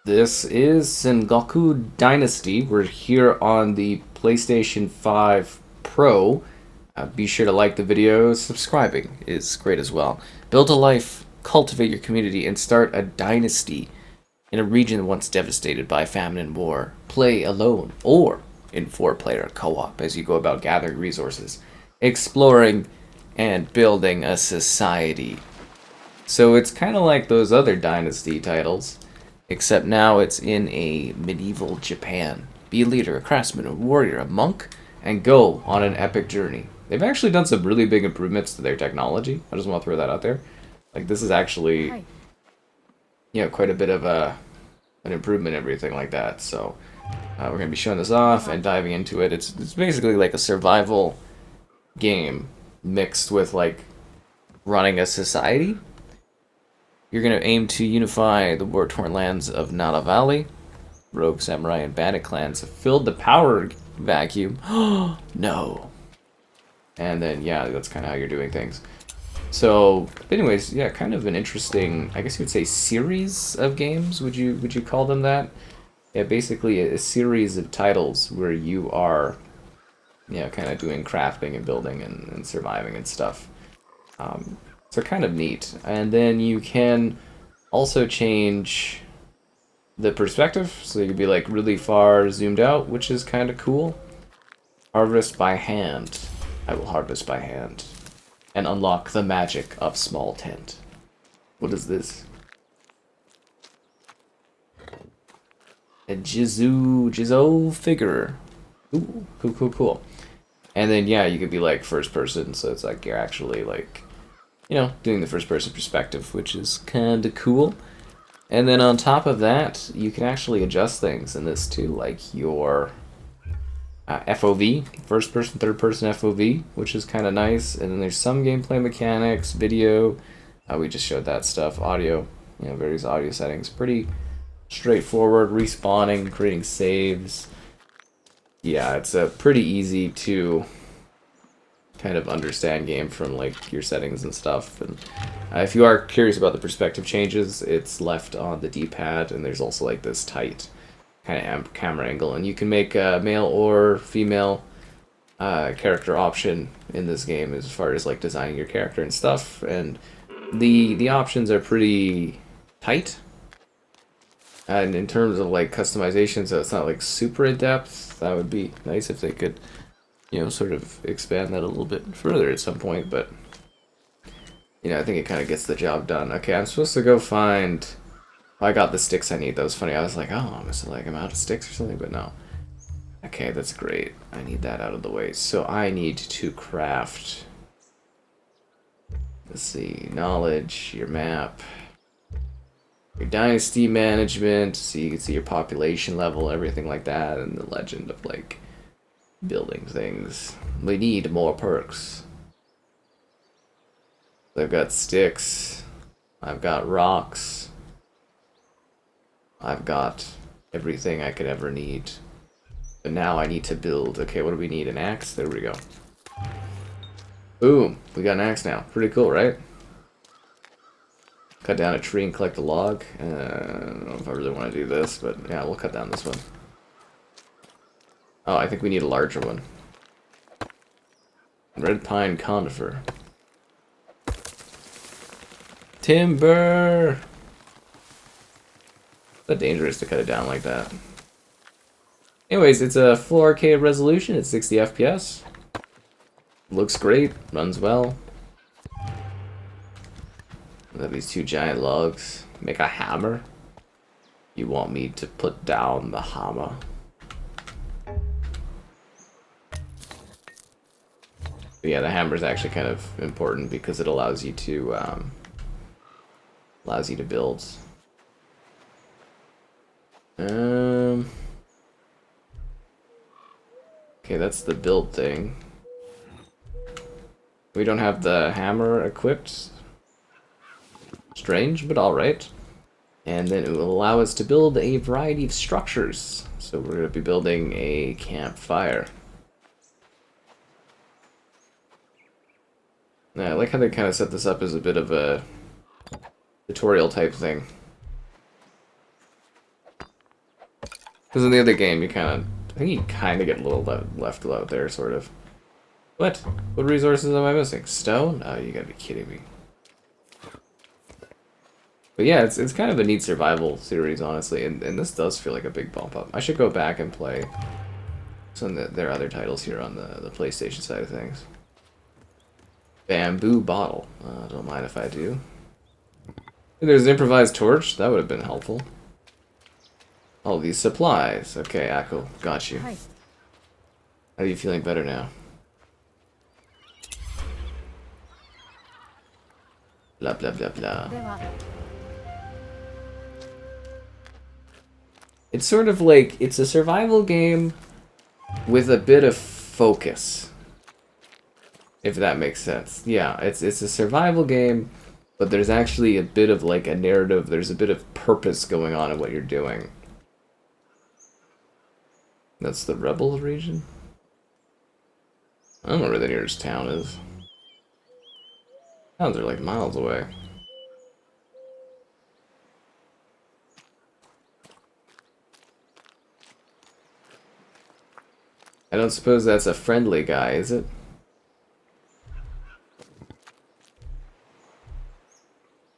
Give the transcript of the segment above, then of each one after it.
This is Sengoku Dynasty. We're here on the PlayStation 5 Pro. Be sure to like the video. Subscribing is great as well. Build a life, cultivate your community, and start a dynasty in a region once devastated by famine and war. Play alone or in four-player co-op as you go about gathering resources, exploring, and building a society. So it's kind of like those other dynasty titles. Except now it's in a medieval Japan. Be a leader, a craftsman, a warrior, a monk, and go on an epic journey. They've actually done some really big improvements to their technology. I just want to throw that out there. Like, this is actually, quite a bit of an improvement and everything like that. So, we're going to be showing this off and diving into it. It's basically like a survival game mixed with, like, running a society. You're going to aim to unify the war-torn lands of Nala Valley. Rogue, samurai, and bandit clans have filled the power vacuum. No. And then, yeah, that's kind of how you're doing things. So, anyways, yeah, kind of an interesting, I guess you would say, series of games. Would you call them that? Yeah, basically a series of titles where you are, kind of doing crafting and building and surviving and stuff. So kind of neat. And then you can also change the perspective, so you could be like really far zoomed out, which is kind of cool. Harvest by hand. I will harvest by hand. And unlock the magic of small tent. What is this? A Jizo figure. Ooh, cool. And then, yeah, you could be like first person, so it's like you're actually like, doing the first person perspective, which is kind of cool. And then on top of that, you can actually adjust things in this too, like your FOV, first person, third person FOV, which is kind of nice. And then there's some gameplay mechanics, video. We just showed that stuff, audio, various audio settings. Pretty straightforward, respawning, creating saves. Yeah, it's pretty easy to kind of understand game from like your settings and stuff. And if you are curious about the perspective changes, it's left on the D-pad, and there's also like this tight kind of camera angle, and you can make a male or female character option in this game as far as like designing your character and stuff. And the options are pretty tight, and in terms of like customization, so it's not like super in depth. That would be nice if they could sort of expand that a little bit further at some point, but I think it kind of gets the job done. Okay, I'm supposed to go find. Oh, I got the sticks I need. That was funny. I was like, oh, I'm out of sticks or something, but no. Okay, that's great. I need that out of the way. So I need to craft. Let's see, knowledge, your map, your dynasty management, so you can see your population level, everything like that, and the legend of like building things. We need more perks. I've got sticks. I've got rocks. I've got everything I could ever need. But now I need to build. Okay, what do we need? An axe? There we go. Boom! We got an axe now. Pretty cool, right? Cut down a tree and collect a log. I don't know if I really want to do this, but yeah, we'll cut down this one. Oh, I think we need a larger one. Red pine conifer. Timber! It's dangerous to cut it down like that. Anyways, it's a full arcade resolution. It's 60 FPS. Looks great. Runs well. We have these two giant logs. Make a hammer. You want me to put down the hammer. But yeah, the hammer is actually kind of important because it allows you to build. Okay, that's the build thing. We don't have the hammer equipped. Strange, but alright. And then it will allow us to build a variety of structures. So we're going to be building a campfire. Now, I like how they kind of set this up as a bit of a tutorial type thing. Because in the other game, you kind of, I think you kind of get a little left out there, sort of. What? What resources am I missing? Stone? Oh, you gotta be kidding me. But yeah, it's kind of a neat survival series, honestly, and this does feel like a big bump up. I should go back and play some of their other titles here on the PlayStation side of things. Bamboo bottle. Don't mind if I do. There's an improvised torch. That would have been helpful. All these supplies. Okay, Akko, got you. Hi. How are you feeling better now? Blah, blah, blah, blah. It's sort of like, it's a survival game with a bit of focus. If that makes sense. Yeah, it's a survival game, but there's actually a bit of like a narrative, there's a bit of purpose going on in what you're doing. That's the Rebel region? I don't know where the nearest town is. Towns are like miles away. I don't suppose that's a friendly guy, is it?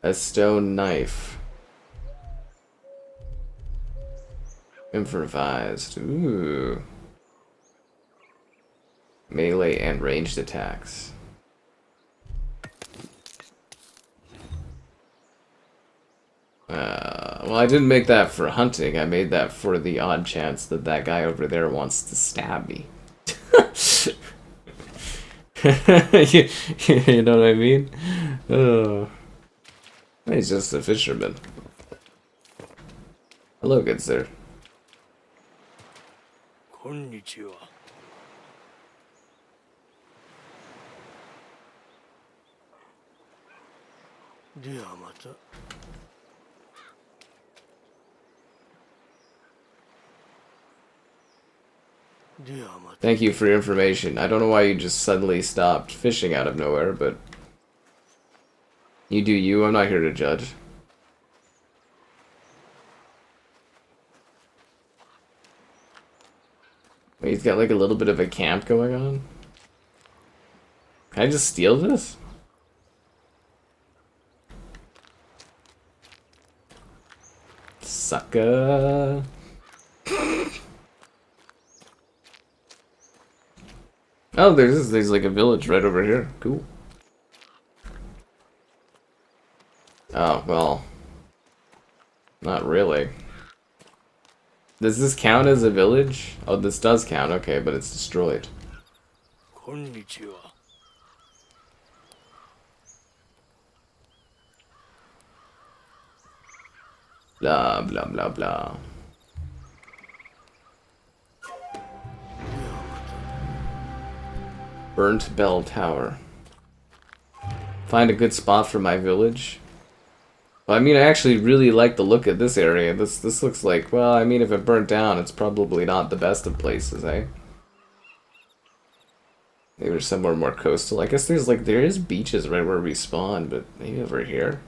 A stone knife. Improvised. Ooh. Melee and ranged attacks. Well, I didn't make that for hunting. I made that for the odd chance that that guy over there wants to stab me. You know what I mean? He's just a fisherman. Hello, good sir. Konnichiwa. Deamata. Thank you for your information. I don't know why you just suddenly stopped fishing out of nowhere, but you do you. I'm not here to judge. Wait, he's got like a little bit of a camp going on. Can I just steal this? Sucker. Oh, there's like a village right over here. Cool. Oh, well. Not really. Does this count as a village? Oh, this does count. Okay, but it's destroyed. Konnichiwa. Blah, blah, blah, blah. Burnt Bell Tower. Find a good spot for my village. Well, I mean, I actually really like the look of this area. This looks like, well, I mean, if it burnt down, it's probably not the best of places, eh? Maybe there's somewhere more coastal. I guess there's like, there is beaches right where we spawn, but maybe over here.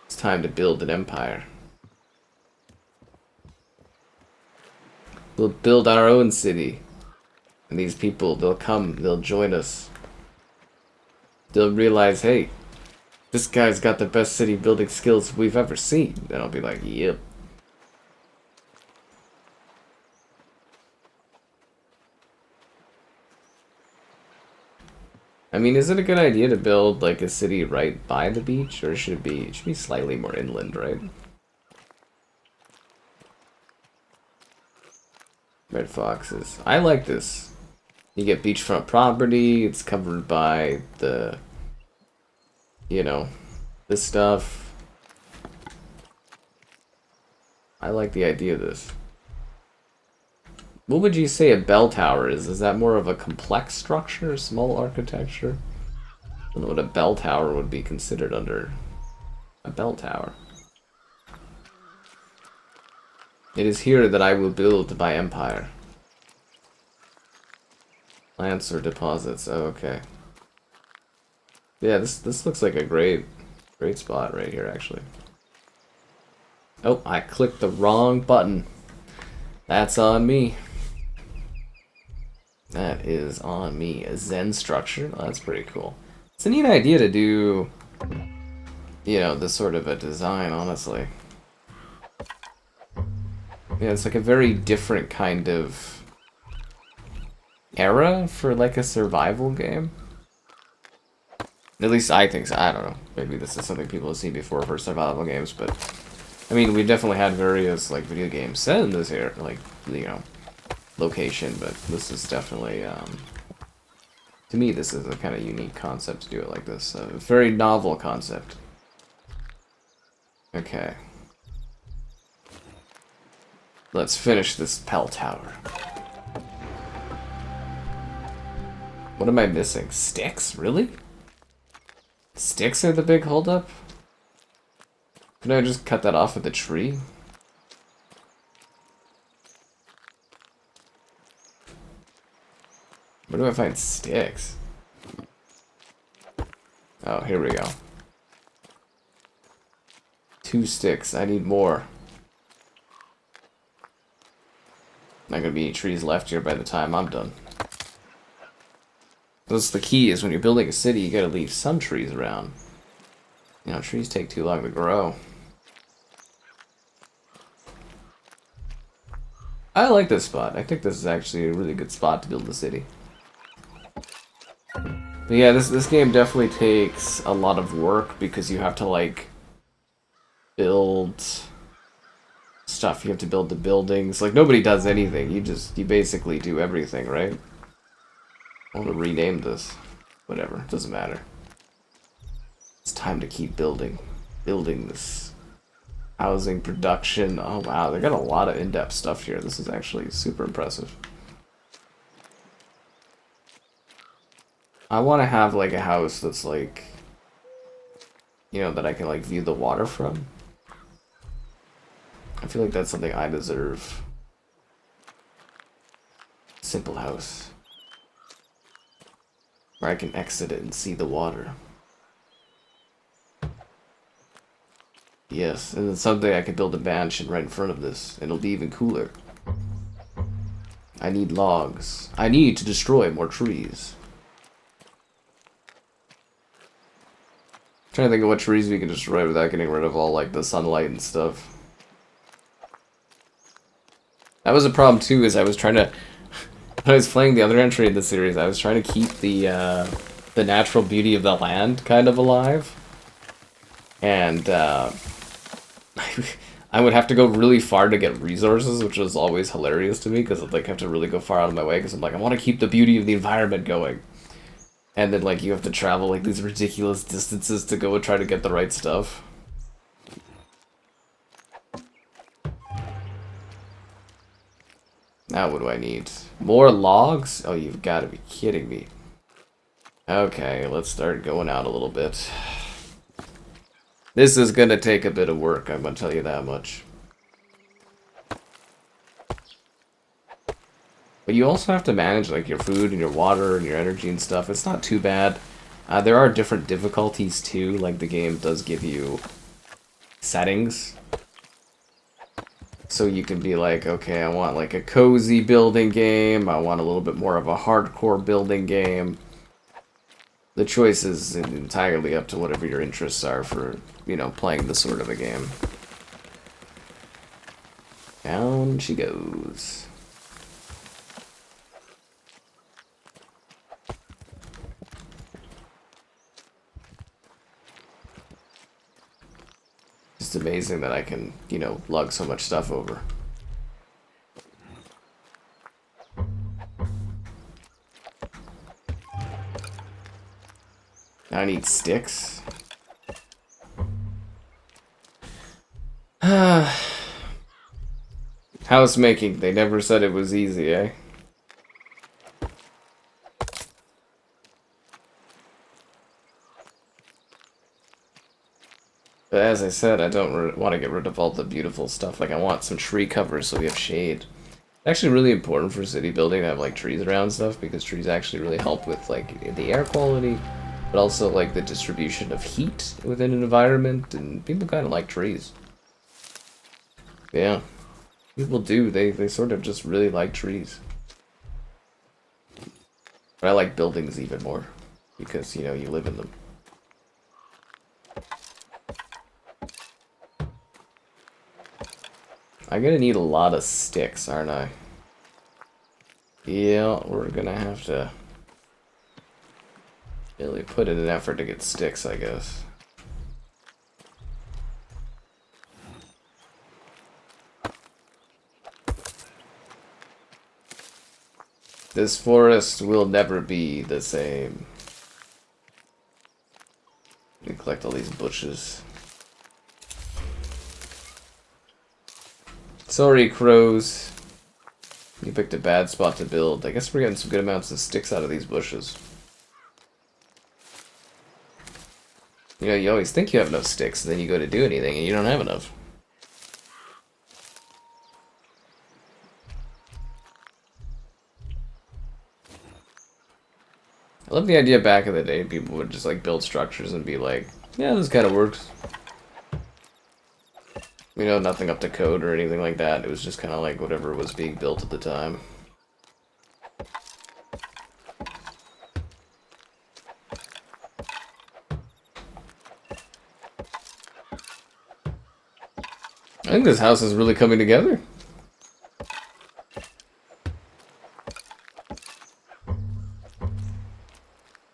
It's time to build an empire. We'll build our own city. And these people, they'll come, they'll join us. They'll realize, hey, this guy's got the best city building skills we've ever seen. Then I'll be like, yep. I mean, is it a good idea to build like a city right by the beach, or should it should be slightly more inland, right? Red foxes. I like this. You get beachfront property, it's covered by the, you know, this stuff. I like the idea of this. What would you say a bell tower is? Is that more of a complex structure, small architecture? I don't know what a bell tower would be considered under a bell tower. It is here that I will build my empire. Plants or deposits. Oh, okay. Yeah, this looks like a great spot right here, actually. Oh, I clicked the wrong button. That's on me. That is on me. A Zen structure. Oh, that's pretty cool. It's a neat idea to do, you know, this sort of a design, honestly. Yeah, it's like a very different kind of era for like a survival game. At least I think so. I don't know. Maybe this is something people have seen before for survival games, but I mean, we definitely had various like video games set in this area, like, you know, location, but this is definitely to me this is a kind of unique concept to do it like this. A very novel concept. Okay. Let's finish this Pell Tower. What am I missing? Sticks? Really? Sticks are the big holdup? Can I just cut that off with a tree? Where do I find sticks? Oh, here we go. 2 sticks. I need more. Not gonna be any trees left here by the time I'm done. That's the key, is when you're building a city, you gotta leave some trees around. You know, trees take too long to grow. I like this spot. I think this is actually a really good spot to build the city. But yeah, this game definitely takes a lot of work because you have to, like, build stuff. You have to build the buildings. Like, nobody does anything. You basically do everything, right? I want to rename this. Whatever. Doesn't matter. It's time to keep building. Building this. Housing production. Oh, wow. They got a lot of in-depth stuff here. This is actually super impressive. I want to have, like, a house that's, like, you know, that I can, like, view the water from. I feel like that's something I deserve. Simple house. Where I can exit it and see the water. Yes, and then someday I could build a mansion right in front of this, and it'll be even cooler. I need logs. I need to destroy more trees. I'm trying to think of what trees we can destroy without getting rid of all, like, the sunlight and stuff. That was a problem too, is I was trying to, when I was playing the other entry in the series, I was trying to keep the natural beauty of the land kind of alive. And, I would have to go really far to get resources, which was always hilarious to me, because I'd, like, have to really go far out of my way, because I'm like, I want to keep the beauty of the environment going. And then, like, you have to travel, like, these ridiculous distances to go and try to get the right stuff. Now what do I need? More logs? Oh, you've got to be kidding me. Okay, let's start going out a little bit. This is going to take a bit of work, I'm going to tell you that much. But you also have to manage, like, your food and your water and your energy and stuff. It's not too bad. There are different difficulties too, like the game does give you settings. So you can be like, okay, I want like a cozy building game, I want a little bit more of a hardcore building game. The choice is entirely up to whatever your interests are for, you know, playing this sort of a game. Down she goes. Just amazing that I can, you know, lug so much stuff over. I need sticks. House making, they never said it was easy, eh? But as I said, I don't want to get rid of all the beautiful stuff. Like, I want some tree cover so we have shade. It's actually really important for city building to have, like, trees around stuff, because trees actually really help with, like, the air quality. but also like the distribution of heat within an environment, and people kind of like trees. Yeah, people do. They sort of just really like trees. But I like buildings even more because, you know, you live in them. I'm gonna need a lot of sticks, aren't I? Yeah, we're gonna have to really put in an effort to get sticks, I guess. This forest will never be the same. Let me collect all these bushes. Sorry, crows. You picked a bad spot to build. I guess we're getting some good amounts of sticks out of these bushes. You know, you always think you have enough sticks, and then you go to do anything, and you don't have enough. I love the idea back in the day, people would just like build structures and be like, yeah, this kind of works. You know, nothing up to code or anything like that. It was just kind of like whatever was being built at the time. I think this house is really coming together.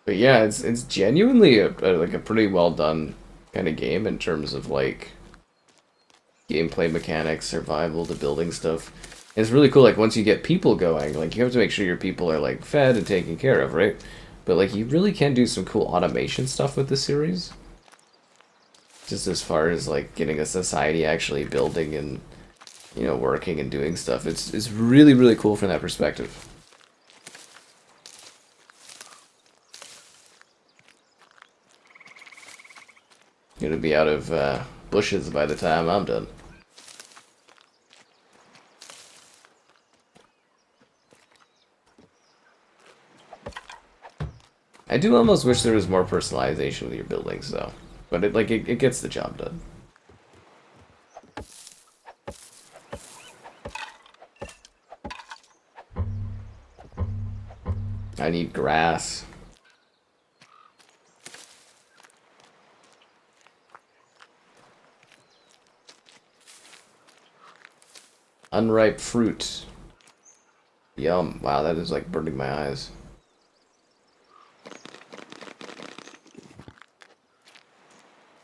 But yeah, it's genuinely like a pretty well done kind of game in terms of like gameplay mechanics, survival, the building stuff. And it's really cool. Like once you get people going, like you have to make sure your people are like fed and taken care of, right? But like you really can do some cool automation stuff with this series. Just as far as like getting a society actually building and, you know, working and doing stuff. It's really, really cool from that perspective. Gonna be out of bushes by the time I'm done. I do almost wish there was more personalization with your buildings, though. But it gets the job done. I need grass. Unripe fruit. Yum. Wow, that is like burning my eyes.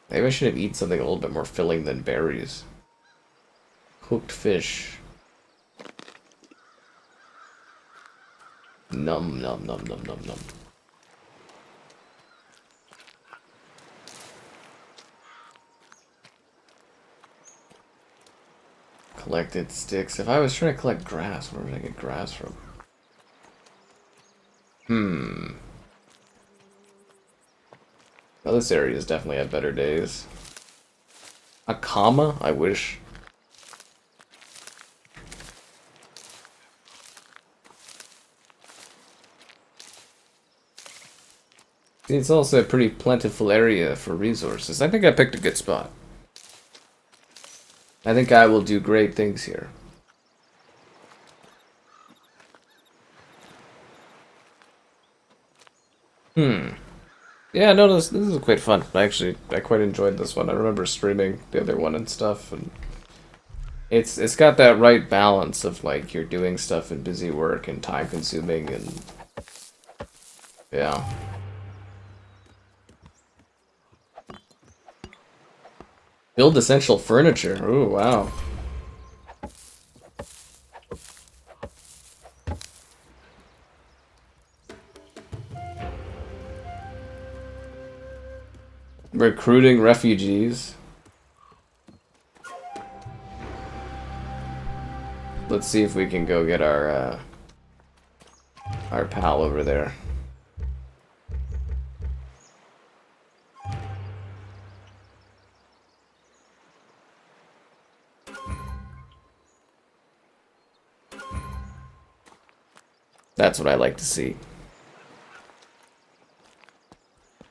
Maybe I should have eaten something a little bit more filling than berries. Cooked fish. Num num num num num num. Collected sticks. If I was trying to collect grass, where would I get grass from? Well, this area has definitely had better days. A comma? I wish. It's also a pretty plentiful area for resources. I think I picked a good spot. I think I will do great things here. Yeah, no, this is quite fun. I quite enjoyed this one. I remember streaming the other one and stuff, and it's got that right balance of like you're doing stuff and busy work and time consuming and yeah. Build essential furniture. Ooh, wow. Recruiting refugees. Let's see if we can go get our pal over there. That's what I like to see.